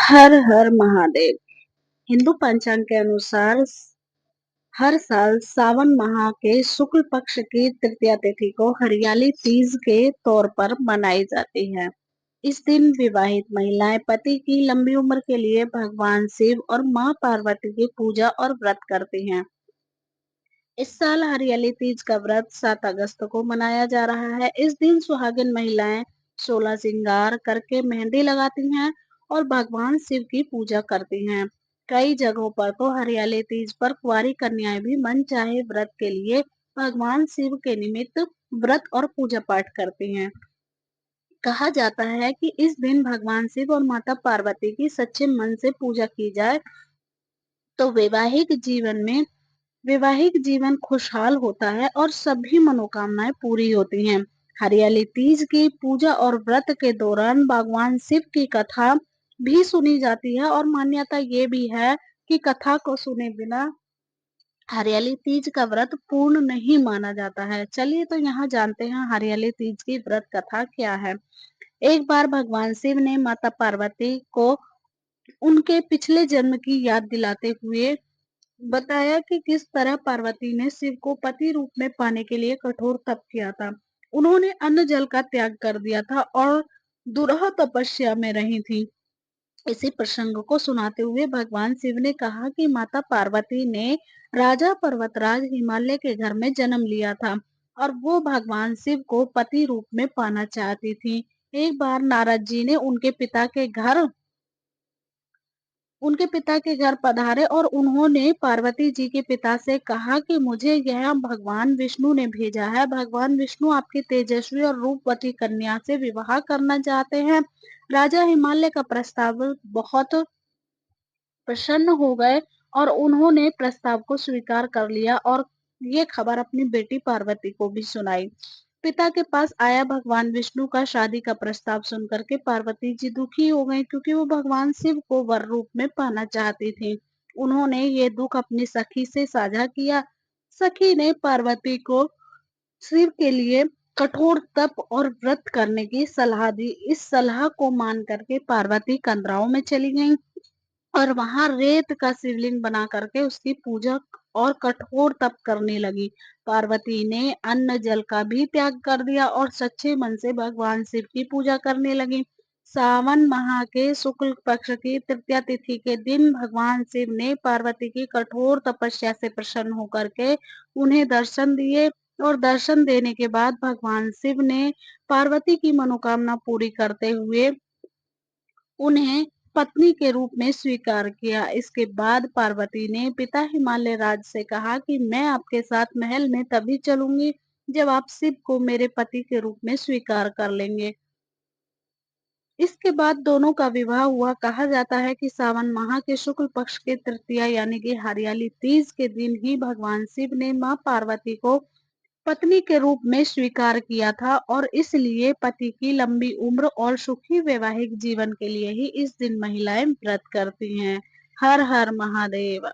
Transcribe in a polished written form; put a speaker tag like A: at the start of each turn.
A: हर हर महादेव। हिंदू पंचांग के अनुसार हर साल सावन माह के शुक्ल पक्ष की तृतीया तिथि को हरियाली तीज के तौर पर मनाई जाती है। इस दिन विवाहित महिलाएं पति की लंबी उम्र के लिए भगवान शिव और मां पार्वती की पूजा और व्रत करती हैं। इस साल हरियाली तीज का व्रत 7 अगस्त को मनाया जा रहा है। इस दिन सुहागिन महिलाएं 16 श्रृंगार करके मेहंदी लगाती हैं और भगवान शिव की पूजा करती हैं। कई जगहों पर तो हरियाली तीज पर कुंवारी कन्याएं भी मन चाहे व्रत के लिए भगवान शिव के निमित्त व्रत और पूजा पाठ करती हैं। कहा जाता है कि इस दिन भगवान शिव और माता पार्वती की सच्चे मन से पूजा की जाए तो वैवाहिक जीवन खुशहाल होता है और सभी मनोकामनाएं पूरी होती हैं। हरियाली तीज की पूजा और व्रत के दौरान भगवान शिव की कथा भी सुनी जाती है और मान्यता ये भी है कि कथा को सुने बिना हरियाली तीज का व्रत पूर्ण नहीं माना जाता है। चलिए तो यहाँ जानते हैं हरियाली तीज की व्रत कथा क्या है। एक बार भगवान शिव ने माता पार्वती को उनके पिछले जन्म की याद दिलाते हुए बताया कि किस तरह पार्वती ने शिव को पति रूप में पाने के लिए कठोर तप किया था। उन्होंने अन्न जल का त्याग कर दिया था और दुरह तपस्या में रही थी। इसी प्रसंग को सुनाते हुए भगवान शिव ने कहा कि माता पार्वती ने राजा पर्वतराज हिमालय के घर में जन्म लिया था और वो भगवान शिव को पति रूप में पाना चाहती थी। एक बार नारद जी ने उनके पिता के घर पधारे और उन्होंने पार्वती जी के पिता से कहा कि मुझे यह भगवान विष्णु ने भेजा है। भगवान विष्णु आपकी तेजस्वी और रूपवती कन्या से विवाह करना चाहते हैं। राजा हिमालय का प्रस्ताव बहुत प्रसन्न हो गए और उन्होंने प्रस्ताव को स्वीकार कर लिया और ये खबर अपनी बेटी पार्वती को भी सुनाई। पिता के पास आया भगवान विष्णु का शादी का प्रस्ताव सुनकर के पार्वती जी दुखी हो गई क्योंकि वो भगवान शिव को वर रूप में पाना चाहती थी। उन्होंने ये दुख अपनी सखी से साझा किया। सखी ने पार्वती को शिव के लिए कठोर तप और व्रत करने की सलाह दी। इस सलाह को मान करके पार्वती कंदराओं में चली गई और वहां रेत का शिवलिंग बना करके उसकी पूजा और कठोर तप करने लगी। पार्वती ने अन्न जल का भी त्याग कर दिया और सच्चे मन से भगवान शिव की पूजा करने लगी। सावन माह के शुक्ल पक्ष की तृतीया तिथि के दिन भगवान शिव ने पार्वती की कठोर तपस्या से प्रसन्न होकर के उन्हें दर्शन दिए और दर्शन देने के बाद भगवान शिव ने पार्वती की मनोकामना पूरी करते हुए उन्हें पत्नी के रूप में स्वीकार किया। इसके बाद पार्वती ने पिता हिमालय राज से कहा कि मैं आपके साथ महल में तभी चलूंगी जब आप शिव को मेरे पति के रूप में स्वीकार कर लेंगे। इसके बाद दोनों का विवाह हुआ। कहा जाता है कि सावन माह के शुक्ल पक्ष के तृतीया यानी कि हरियाली तीज के दिन ही भगवान शिव ने मां पार्वती को पत्नी के रूप में स्वीकार किया था और इसलिए पति की लंबी उम्र और सुखी वैवाहिक जीवन के लिए ही इस दिन महिलाएं व्रत करती हैं। हर हर महादेव।